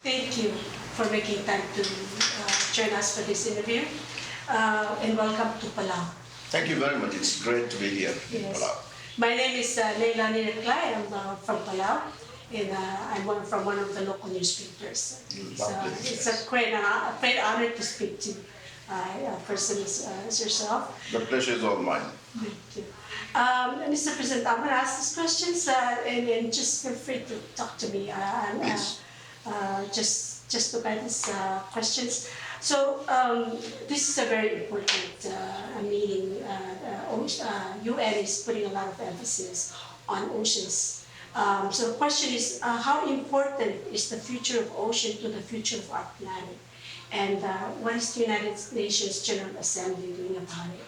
Thank you for making time to join us for this interview, and welcome to Palau. Thank you very much. It's great to be here in Yes. Palau. My name is Leilani Reklai. I'm from Palau, and I'm from one of the local newspapers. Lovely, It's yes. a great honor to speak to a person as yourself. The pleasure is all mine. Thank you. Mr. President, I'm going to ask these questions, and just feel free to talk to me. Please. Just look at these questions. So this is a very important meeting. UN is putting a lot of emphasis on oceans. So the question is, how important is the future of ocean to the future of our planet? And what is the United Nations General Assembly doing about it?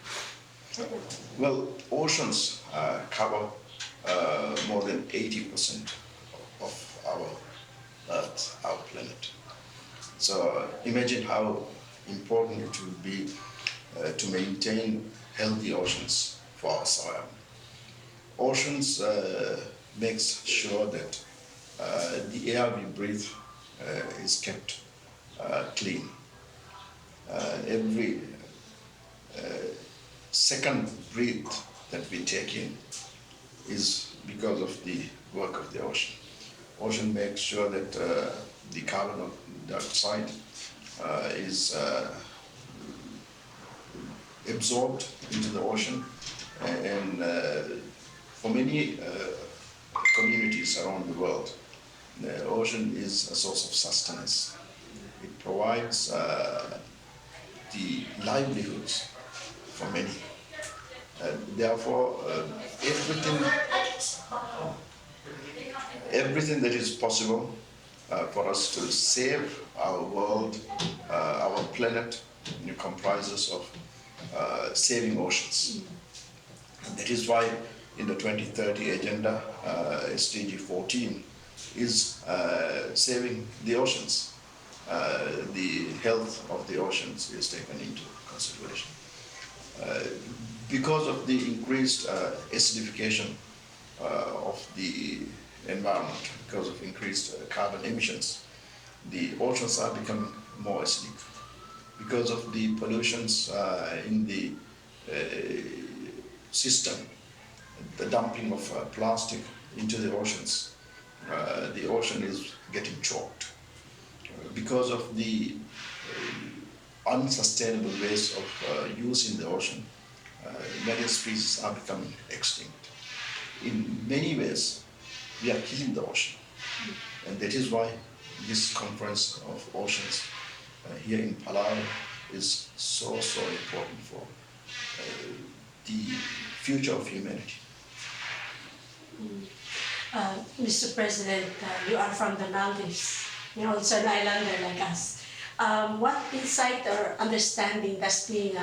Well, oceans cover more than 80% of our Earth, our planet. So imagine how important it will be to maintain healthy oceans for our soil. Oceans makes sure that the air we breathe is kept clean. Every second breath that we take in is because of the work of the ocean. Ocean makes sure that the carbon dioxide is absorbed into the ocean, and for many communities around the world, the ocean is a source of sustenance. It provides the livelihoods for many. Therefore, everything that is possible for us to save our world, our planet, comprises of saving oceans. And that is why in the 2030 agenda, SDG 14 is saving the oceans. The health of the oceans is taken into consideration. Because of the increased acidification of the environment, because of increased carbon emissions, the oceans are becoming more acidic. Because of the pollutions in the system, the dumping of plastic into the oceans, the ocean is getting choked. Because of the unsustainable ways of using the ocean, many species are becoming extinct. In many ways, we are killing the ocean. And that is why this conference of oceans here in Palau is so important for the future of humanity. Mr. President, you are from the Maldives. You're also an islander like us. What insight or understanding does being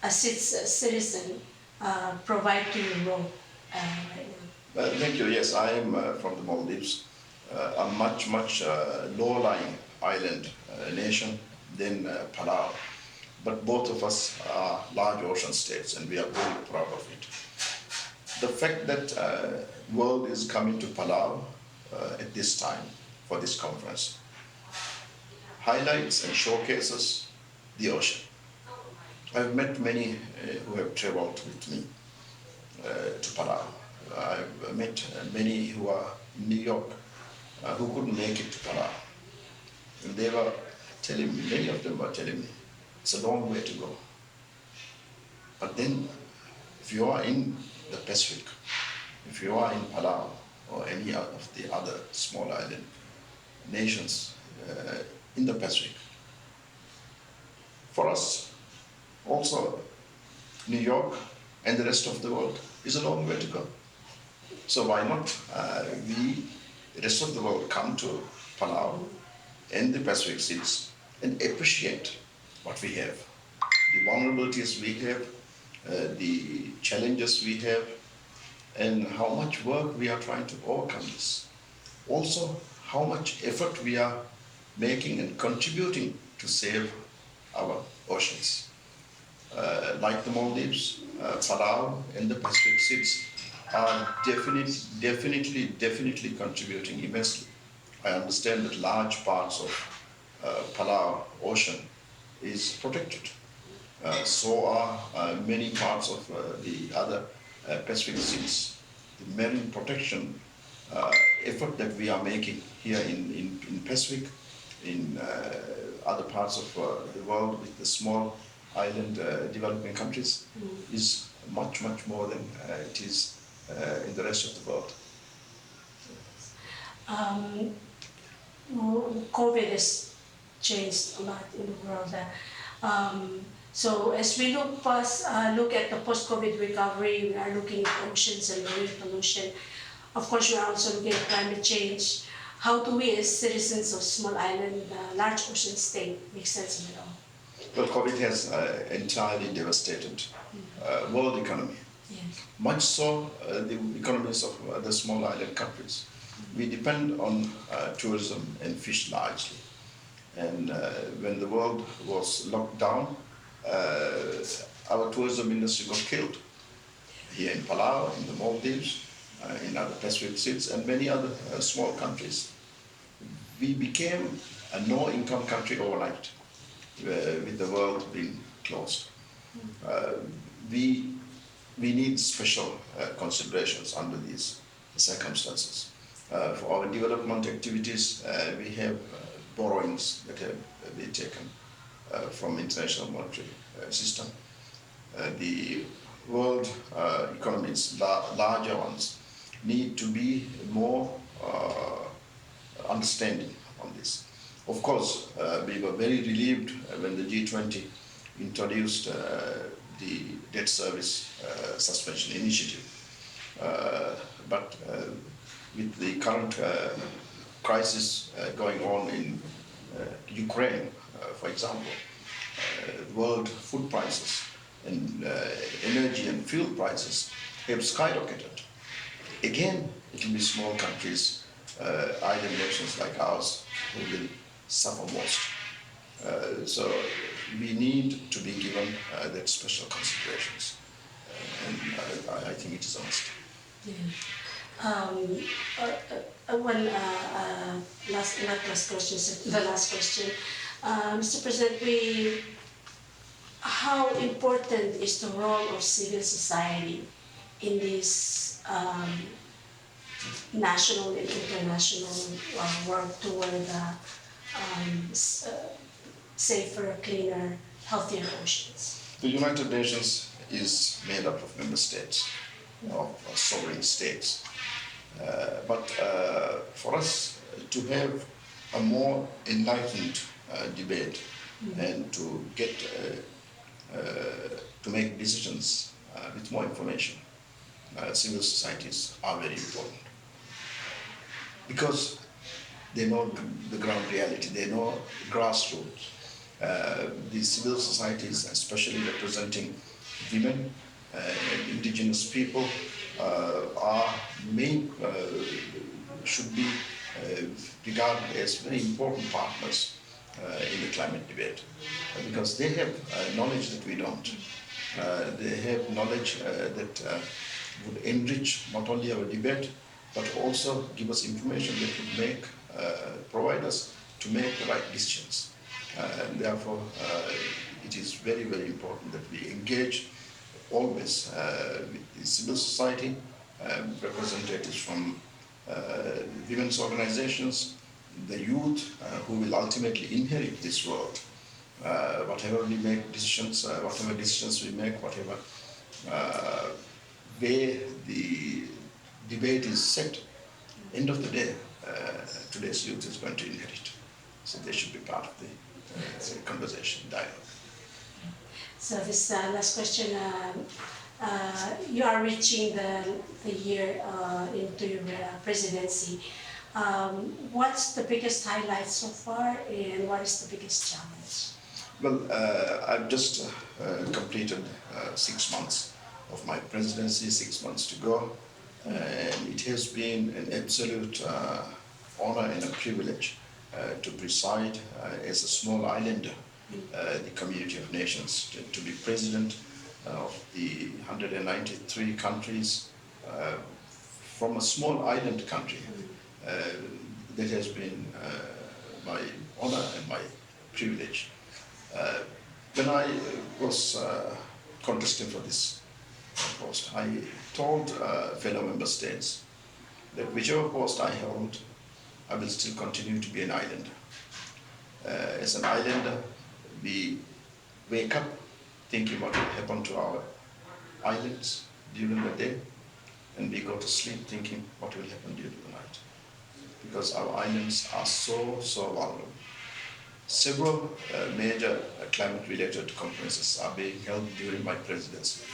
a citizen provide to your role right now? Thank you. Yes, I am from the Maldives, a much lower-lying island nation than Palau. But both of us are large ocean states, and we are very proud of it. The fact that world is coming to Palau at this time for this conference highlights and showcases the ocean. I've met many who have traveled with me to Palau. I've met many who are in New York who couldn't make it to Palau. And they were telling me, many of them were telling me, it's a long way to go. But then, if you are in the Pacific, if you are in Palau or any of the other small island nations in the Pacific, for us, also New York and the rest of the world is a long way to go. So why not we, the rest of the world, come to Palau and the Pacific Seas and appreciate what we have, the vulnerabilities we have, the challenges we have, and how much work we are trying to overcome this. Also, how much effort we are making and contributing to save our oceans. Like the Maldives, Palau, and the Pacific Seas are definitely contributing immensely I understand that large parts of Palau Ocean is protected. So are many parts of the other Pacific seas. The marine protection effort that we are making here in Pacific, in other parts of the world with the small island developing countries, is much, much more than it is in the rest of the world. Um, COVID has changed a lot in the world. So as we look at the post-COVID recovery, we are looking at oceans and marine pollution. Of course, we are also looking at climate change. How do we, as citizens of small island, large ocean state, make sense of it all? Well, COVID has entirely devastated world economy. Yes. Much so, the economies of the small island countries. We depend on tourism and fish largely. And when the world was locked down, our tourism industry got killed. Here in Palau, in the Maldives, in other Pacific states, and many other small countries. We became a no-income country overnight, with the world being closed. We need special considerations under these circumstances. For our development activities, we have borrowings that have been taken from international monetary system. The world economies, larger ones, need to be more understanding on this. Of course, we were very relieved when the G20 introduced the debt service suspension initiative. But with the current crisis going on in Ukraine, for example, world food prices and energy and fuel prices have skyrocketed. Again, it will be small countries, island nations like ours, who will suffer most. So we need to be given that special considerations, and I think it is a must. Yeah. One not last question, the last question. Mr. President, how important is the role of civil society in this national and international work toward safer, cleaner, healthier oceans? The United Nations is made up of member states, of sovereign states. But for us to have a more enlightened debate and to get to make decisions with more information, civil societies are very important, because they know the ground reality, they know grassroots. The civil societies, especially representing women and indigenous people, are should be regarded as very important partners in the climate debate, because they have knowledge that we don't. They have knowledge that would enrich not only our debate, but also give us information that would provide us to make the right decisions. And therefore, it is very, very important that we engage always with the civil society, representatives from women's organizations, the youth who will ultimately inherit this world. Whatever we make decisions, whatever decisions we make, whatever way the debate is set, end of the day, today's youth is going to inherit. So they should be part of the conversation, dialogue. So this last question, you are reaching the year into your presidency. What's the biggest highlight so far, and what is the biggest challenge? Well, I've just completed 6 months of my presidency, 6 months to go, and it has been an absolute honor and a privilege to preside as a small islander, the community of nations, to be president of the 193 countries from a small island country. that has been my honor and my privilege. When I was contesting for this post, I told fellow member states that whichever post I held, I will still continue to be an islander. As an islander, we wake up thinking what will happen to our islands during the day, and we go to sleep thinking what will happen during the night. Because our islands are so vulnerable. Several major climate-related conferences are being held during my presidency,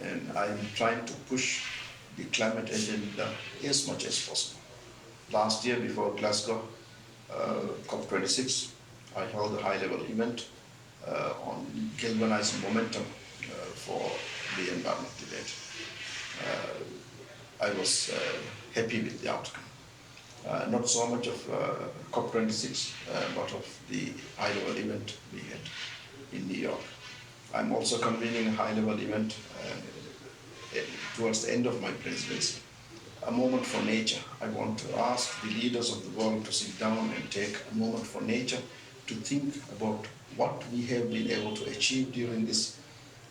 and I'm trying to push the climate agenda as much as possible. Last year, before Glasgow COP26, I held a high-level event on galvanizing momentum for the environment debate. I was happy with the outcome. Not so much of COP26, but of the high-level event we had in New York. I'm also convening a high-level event towards the end of my presidency, a moment for nature. I want to ask the leaders of the world to sit down and take a moment for nature, to think about what we have been able to achieve during this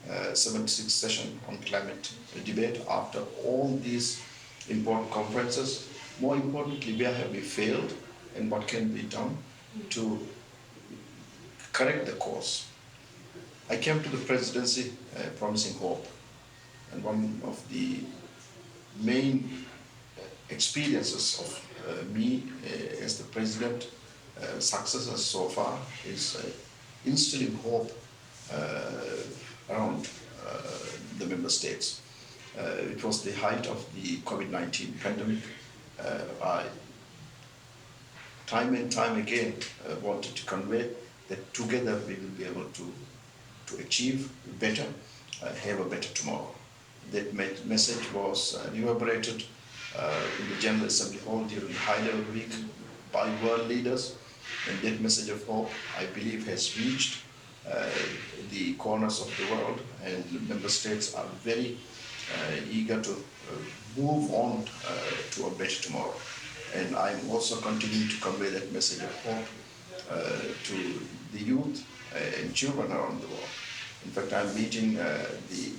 76th session on climate debate after all these important conferences. More importantly, where have we failed and what can be done to correct the course. I came to the presidency promising hope, and one of the main experiences of me as the president, successes so far, is instilling hope around the member states. It was the height of the COVID-19 pandemic. I, time and time again, wanted to convey that together we will be able to achieve better, have a better tomorrow. That message was reverberated in the General Assembly Hall during the high-level week by world leaders, and that message of hope, I believe, has reached the corners of the world, and the member states are very eager to move on to a better tomorrow. And I'm also continuing to convey that message of hope to the youth and children around the world. In fact, I'm meeting the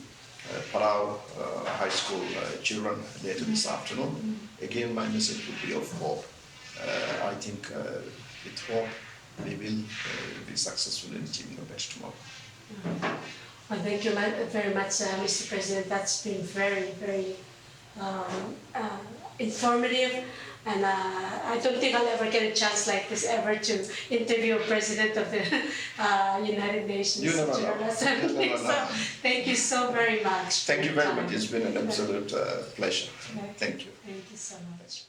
Palau high school children later this afternoon. Again, my message would be of hope. I think with hope, we will be successful in achieving a better tomorrow. Well, thank you very much, Mr. President. That's been very, very informative, and I don't think I'll ever get a chance like this ever to interview a president of the United Nations General Assembly. So thank you so very much. Thank you very much. It's been an absolute pleasure. Okay. Thank you. Thank you so much.